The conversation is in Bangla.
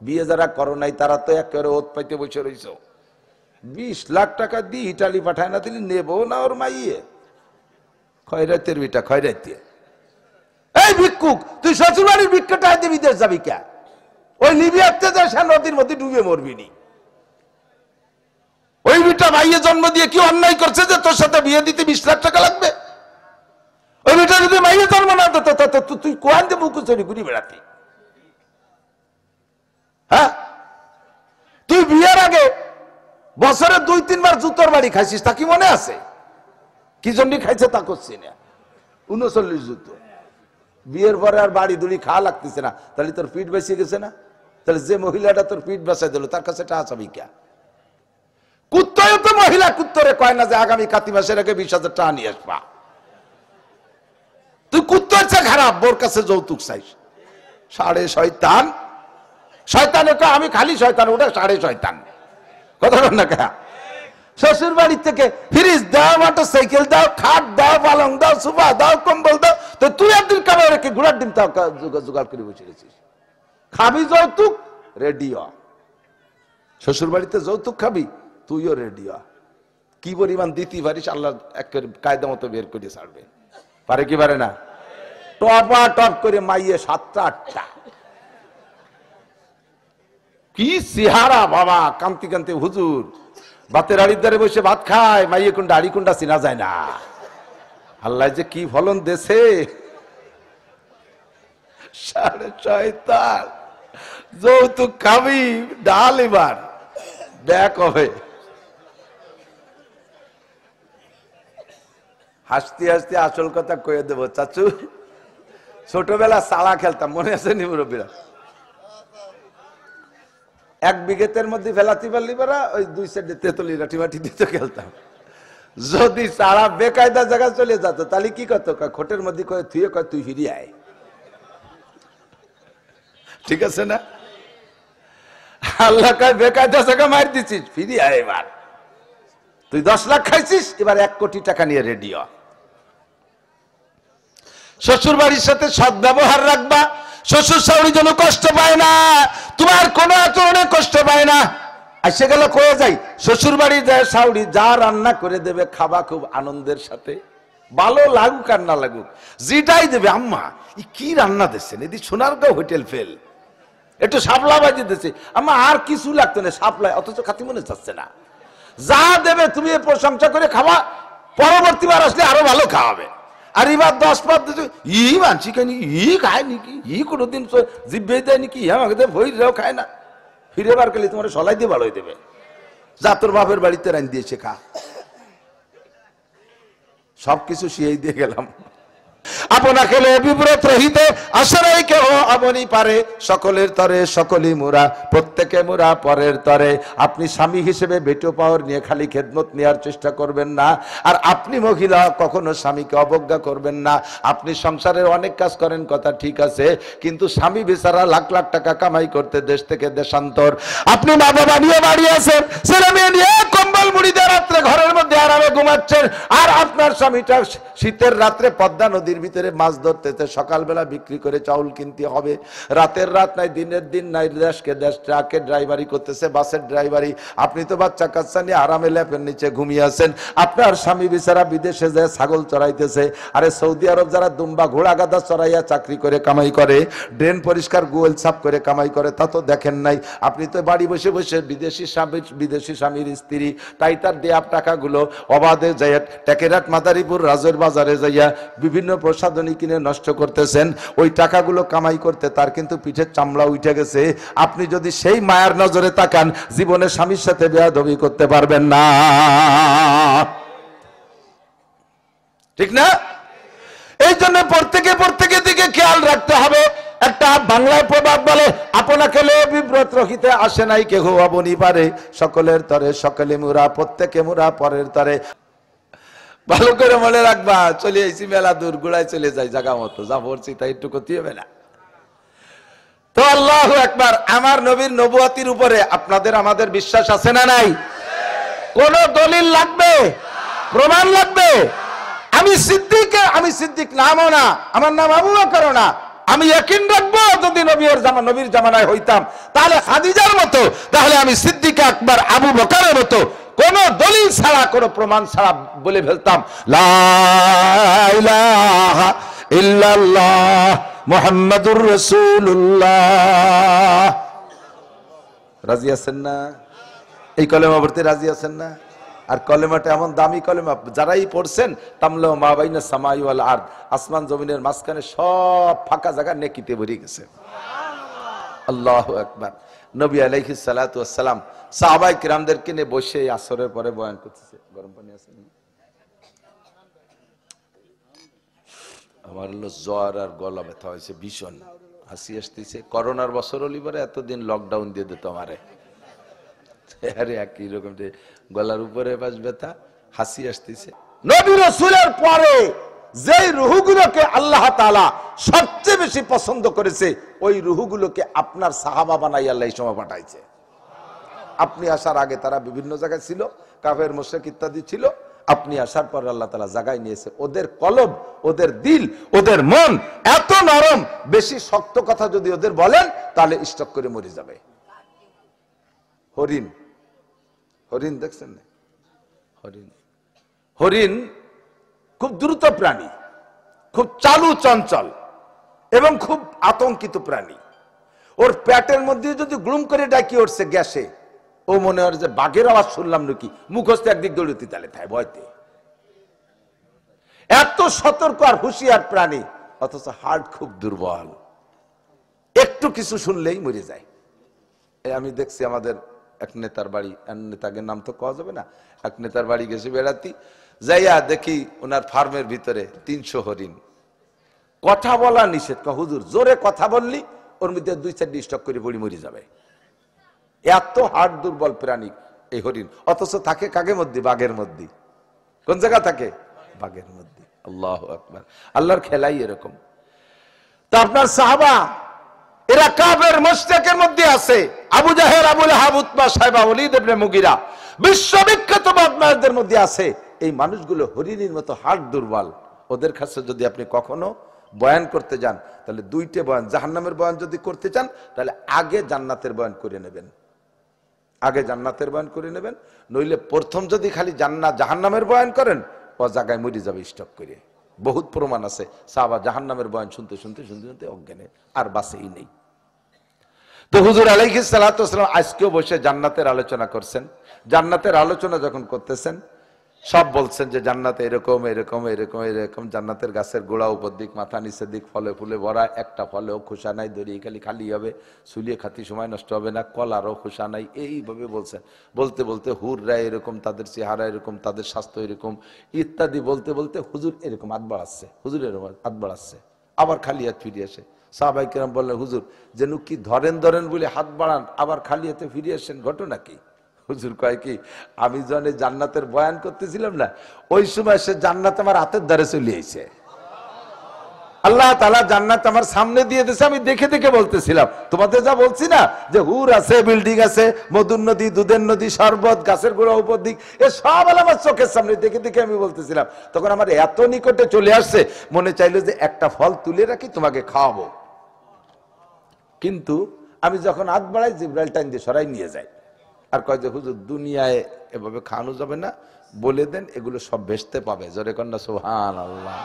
বিয়ে যারা করো নাই তারা তো একেবারে ওত পাইতে বসে রয়েছ। 20 লাখ টাকা দিয়ে ইটালি পাঠায় না দিলি নেবো না ওর মাইয়ে? খয়রাতের বিটা খয়রাতে। এই ভিক্ষুক, তুই শ্বশুরবাড়ির ভিক্ষাটা দিয়ে বিদেশ যাবি কে? ওই লিবিয়াতে যা সে নদীর মধ্যে ডুবে মরবি নি। ওই বিটা মাইয়ে জন্ম দিয়ে কি অন্যায় করছে যে তোর সাথে বিয়ে দিতে 20 লাখ টাকা লাগবে? ওই বিটা যদি মাইয়ে জন্ম না দিত তুই কোয়ান দিয়ে মুখ চুরি ঘুরি বেড়াতি? হ্যাঁ, তুই বিয়ের আগে বছরে 2-3 বার জুতোর বাড়ি খাইছিস, তা কি মনে আছে? কি জন্য খাইছে তা করছি না। 39 জুতো। বিয়ের পরে আর বাড়ি দুড়ি খাওয়া লাগতেছে না, তাহলে তোর পিঠ বেঁচে গেছে না? তাহলে যে মহিলাটা তোর পিঠ বাঁচাই দিল তার কাছে টাকা চাবি কে? কুত্তয় তো মহিলা কুত্তরে কয় না যে আগামী কাতি মাসের আগে 20,000 টাকা নিয়ে আসবা। তুই কুত্তর চেয়ে খারাপ, বোর কাছে যৌতুক চাইস। সাড়ে শয়তান। শয়তানে কয় আমি খালি শয়তান, ওটা সাড়ে শয়তান। কথা বল না কে? শ্বশুর বাড়ি থেকে ফ্রিজ দাও, মোটরসাইকেল দাও, খাট দাও, পালং দাও, সোফা দাও, কম্বল দাও, তো তুই একদিন কামাই রেখে ঘোড়ার ডিম তাও জোগাড় করে বসে গেছিস। খাবি যৌতুক, রেডিও। শ্বশুর বাড়িতে যৌতুক খাবি, তুইও রেডিও। কি পরিমাণ দিতে পারিস আল্লাহ এক কায়দা মতো বের করে ছাড়বে। পারে কি পারে না? টপা টপ করে মাইয়ে 7টা 8টা। কি চেহারা বাবা, কান্তি কান্তি হুজুর ভাতের আড়ির ধারে বসে ভাত খায়, মাইয়ে কোনটা আড়ি কোনটা চেনা যায় না। আল্লাহ যে কি ফলন দেশে। সাড়ে শয়তান। যৌতুক খাবি, ডাল এবার ব্যাক হবে। হাসতে হাসতে আসল কথা কয়ে দেবো। চাচু, ছোটবেলা সালা খেলতাম, মনে আছে নি মুরব্বীরা? 1 বিঘেতের মধ্যে ফেলাতি পারলি পারা, ওই 2 সাইডে তেতুলি লাঠি মাটি দিতে খেলতাম। যদি সারা বেকায়দা জায়গা চলে যেত তাহলে কি করতো? খোটের মধ্যে কয়ে থুয়ে কয় তুই ফিরিয়ে আয়। ঠিক আছে না? আল্লাহ কয় বেকায়দা জায়গা মার দিছিস, ফিরিয়ে আয়। এবার তুই 10 লাখ খাইছিস, এবার 1 কোটি টাকা নিয়ে রেডি হ। শ্বশুর বাড়ির সাথে সদ্ব্যবহার রাখবা, শ্বশুর শাশুড়ি যেন কষ্ট পায় না, তোমার কোনো আচরণে কষ্ট পায় না। আসে গেল কয়ে যাই, শ্বশুর বাড়ি যায় শাশুড়ি যা রান্না করে দেবে খাবা খুব আনন্দের সাথে, ভালো লাগুক আর না লাগুক, যেটাই দেবে। আম্মা কি রান্না দিচ্ছেন, এদি সোনারগাঁও হোটেল ফেল, একটু শাপলা বাজি দিচ্ছে আম্মা, আর কিছু লাগতো না শাপলা, অথচ খাতি মনে চাচ্ছে না। যা দেবে তুমি প্রশংসা করে খাওয়া, পরবর্তীবার আসলে আরো ভালো খাওয়াবে। আর এবার 10 পাত ই মানছি কেন, ই খায় নাকি, ই কোনোদিন জিভে দেয় নাকি, আমাকে ভৈরাও খায় না। ফিরে বার করলে তোমার সলাই দিয়ে ভালোই দেবে, যা তোর বাপের বাড়িতে রান দিয়েছে খা। সবকিছু শিয়াই দিয়ে গেলাম। আপনাকে বিব্রত রহিতে আসরাই কেহ আপনি পারে, সকলের তরে সকলেই মোরা, প্রত্যেকে মোরা পরের তরে। আপনি স্বামী হিসেবে বেটো পাওয়ার নিয়ে খালি খেদমত নেওয়ার চেষ্টা করবেন না। আর আপনি মহিলা কখনো স্বামীকে অবজ্ঞা করবেন না। আপনি সংসারের অনেক কাজ করেন, কথা ঠিক আছে, কিন্তু স্বামী বেচারা লাখ লাখ টাকা কামাই করতে দেশ থেকে দেশান্তর। আপনি মা বাবা নিয়ে বাড়ি আছেন, ছেলে মেয়ে নিয়ে কম্বল মুড়ি দিয়ে রাত্রে ঘরের মধ্যে আরামে ঘুমাচ্ছেন, আর আপনার স্বামীটা শীতের রাত্রে পদ্মা নদীর ভিতরে মাছ ধরতেছে, সকালবেলা বিক্রি করে চাউল কিনতে হবে, রাতের রাত নাই দিনের দিন নাই, দেশকে দেশ ট্রাকের ড্রাইভারি করতেছে, বাসের ড্রাইভারি। আপনি তো বাচ্চা কাচ্চা নিয়ে আরামে ল্যাপের নিচে ঘুমিয়ে আছেন। আপনার স্বামী বেচারা বিদেশে যায় ছাগল চড়াইতেছে, আরে সৌদি আরব যারা দুম্বা ঘোড়া গাদা চড়াইয়া চাকরি করে কামাই করে, ড্রেন পরিষ্কার গোয়েল সাফ করে কামাই করে, তা তো দেখেন নাই। আপনি তো বাড়ি বসে বসে বিদেশি স্বামীর স্ত্রী, তাই তার দেয়া টাকাগুলো অবাধে যাইয়া টেকেরাট মাদারীপুর রাজের বাজারে যাইয়া বিভিন্ন প্রসাধনী কিনে নষ্ট করতেছেন। ওই টাকাগুলো কামাই করতে তার কিন্তু পিঠের চামড়া উঠে গেছে। আপনি যদি সেই মায়ার নজরে তাকান, জীবনে স্বামীর সাথে বেয়াদবি করতে পারবেন না, ঠিক না? এই জন্য প্রত্যেকে দিকে খেয়াল রাখতে হবে। একটা বাংলায় প্রবাদ বলে, আপনাকে বিব্রত রহিতে আসে নাই কেহ আপনি পারে, সকলের তরে সকলে মুরা, প্রত্যেকে মুরা পরের তরে। ভালো করে মনে রাখবা, চলে আইসি মেলা দূর, গুড়ায় চলে যাই জায়গা মতো, যা পড়ছি তাই একটু করতে হবে না তো। আল্লাহু আকবার। আমার নবীর নবুয়তির উপরে আপনাদের আমাদের বিশ্বাস আছে না নাই? কোন দলিল লাগবে, প্রমাণ লাগবে? আমি সিদ্দিক নামও না, আমার নাম আবু বকর না, আমি ইয়াকিন রাখবো যদি নবীর জামানায় হইতাম তাহলে খাদিজার মতো, তাহলে আমি সিদ্দিক আকবর আবু বকরের মতো কোন দলিল ছাড়া, কোন প্রমাণ ছাড়া বলে ফেলতাম লা ইলাহা ইল্লাল্লাহ মুহাম্মাদুর রাসূলুল্লাহ। রাজি আছেন না? এই কলেমা পড়তে রাজি আছেন না? আর কলেমাটা এমন দামি কলেমা, যারাই পড়ছেন তামলা মা বাইনা সামাই ওয়াল আরদ, আসমান জমিনের মাঝখানে সব ফাঁকা জায়গা নেকিতে ভরে গেছে। আল্লাহু আকবার। নবী আলাইহিস সালাতু ওয়াস সালাম সাহাবায়ে কিরামদেরকে নিয়ে বসে আসরের পরে বয়ান করতেছে। গরম পানি আছে? আমার হলো জ্বর আর গলা ব্যথা হয়েছে ভীষণ, হাসি আসতেছে। করোনার বছর হলি পরে এতদিন লকডাউন দিয়ে দিত আমারে, আরে একই রকম যে গলার উপরে বাস ব্যথা, হাসি আসতেছে। নবী রাসূলের পরে যে রূহগুলোকে আল্লাহ তাআলা সবচেয়ে বেশি পছন্দ করেছে, ওই রূহগুলোকে আপনার সাহাবা বানাই আল্লাহ এই সময় পাঠাইছে। আপনি আসার আগে তারা বিভিন্ন জায়গায় ছিল, কাফের মুশরিক ইত্যাদি ছিল। আপনি আসার পর আল্লাহ তাআলা জায়গায় নিয়েছে। ওদের কলব, ওদের দিল, ওদের মন এত নরম, বেশি শক্ত কথা যদি ওদের বলেন তাহলে স্টক করে মরে যাবে। হরিণ, হরিণ দেখছেন না? হরিণ, হরিণ খুব দ্রুত প্রাণী, খুব চালু চঞ্চল এবং খুব আতঙ্কিত প্রাণী। ওর পেটের মধ্যে যদি গ্লুম করে ডাকি উঠছে গ্যাসে, ও মনে হয় যে বাঘের আওয়াজ শুনলাম নাকি, মুখস্থ একদিক দৌড়তে তালে তাই ভয়তে। এত সতর্ক আর হুঁশিয়ার প্রাণী, অথচ হার্ট খুব দুর্বল, একটু কিছু শুনলেই মরে যায়। আমি দেখছি আমাদের এক নেতার বাড়ি, নেতাকে নাম তো কওয়া যাবে না, এক নেতার বাড়ি গেছে বেড়াতে, যাইয়া দেখি ওনার ফার্মের ভিতরে 300 হরিণ। কথা বলা নিষেধ, হুজুর জোরে কথা বললি ওর মধ্যে 2-4 স্টক করে পড়ি মরে যাবে। এত হার্ট দুর্বল প্রাণী এই হরিণ, অথচ থাকে কাগের মধ্যে, বাঘের মধ্যে। কোন জায়গা থাকে? বাঘের মধ্যে। আল্লাহু আকবার। আল্লাহর খেলাই এরকম। তা আপনার সাহাবা এরা কাফের মুশরিকের মধ্যে আছে। আবু জাহেল, আবু লাহাব, উতবা, সাইবা, ওয়ালিদ ইবনে মুগিরা বিশ্ববিখ্যাত বদমাশদের মধ্যে আছে। এই মানুষগুলো হরিণের মতো হার্ট দুর্বল। ওদের কাছে যদি আপনি কখনো বয়ান করতে যান, তাহলে 2টে বয়ান, জাহান্নামের বয়ান যদি করতে চান তাহলে আগে জান্নাতের বয়ান করে নেবেন, আগে জান্নাতের বয়ান করে নেবেন। নইলে প্রথম যদি খালি জাহান্নামের বয়ান করেন, ও জায়গায় মরে যাবে স্টক করে। বহুত প্রমাণ আছে, সাহাবা জাহান্নামের বয়ান শুনতে শুনতে শুনতে শুনতে অজ্ঞানে আর বাঁচেই নেই। তো হুজুর আলাইহিস সালাতু ওয়াস সালাম আজকেও বসে জান্নাতের আলোচনা করছেন। জান্নাতের আলোচনা যখন করতেছেন, সব বলছেন যে জান্নাতে এরকম এরকম এরকম এরকম, জান্নাতের গাছের গোড়া উপর দিক, মাথা নিচের দিক ফলে ফুলে ভরা, একটা ফলেও খোসা নাই, দড়িয়ে খালি খালি হবে, সুলিয়ে খাতি সময় নষ্ট হবে না, কলারও খোসা নাই, এইভাবে বলছেন। বলতে বলতে হুররা এরকম, তাদের চেহারা এরকম, তাদের স্বাস্থ্য এরকম ইত্যাদি বলতে বলতে হুজুর এরকম হাত বাড়াচ্ছে, হুজুর এরকম হাত বাড়াচ্ছে, আবার খালি হাত ফিরে আসে। সাহাবায়ে কেরাম বললেন, হুজুর যেন কি ধরেন ধরেন বলে হাত বাড়ান, আবার খালি হাতে ফিরে আসেন, ঘটনা কি? হুজুর কয় কি, আমি যখন জান্নাতের বয়ান করতেছিলাম না, ওই সময় সে জান্নাত আমার হাতের ধারে চলে আইছে। আল্লাহ তাআলা জান্নাত আমার সামনে দিয়ে দিয়েছে, আমি দেখে দেখে বলতেছিলাম। তোমাদের যা বলছি না যে হুর আছে, বিল্ডিং আছে, মধুর নদী, দুধের নদী, শরবত, গাছের গোড়া উপর দিক, এ সব আমার চোখের সামনে দেখে দেখে আমি বলতেছিলাম। তখন আমার এত নিকটে চলে আসছে, মনে চাইলো যে একটা ফল তুলে রাখি, তোমাকে খাওয়াবো। কিন্তু আমি যখন হাত বাড়াই, জিবরাইল টাইম দিয়ে সরাই নিয়ে যায় আর কয় যে হুজুর দুনিয়ায় এভাবে খাওয়ানো যাবে না, বলে দেন এগুলো সব ভেস্তে পাবে। জোরে কন্যা সুবহানাল্লাহ।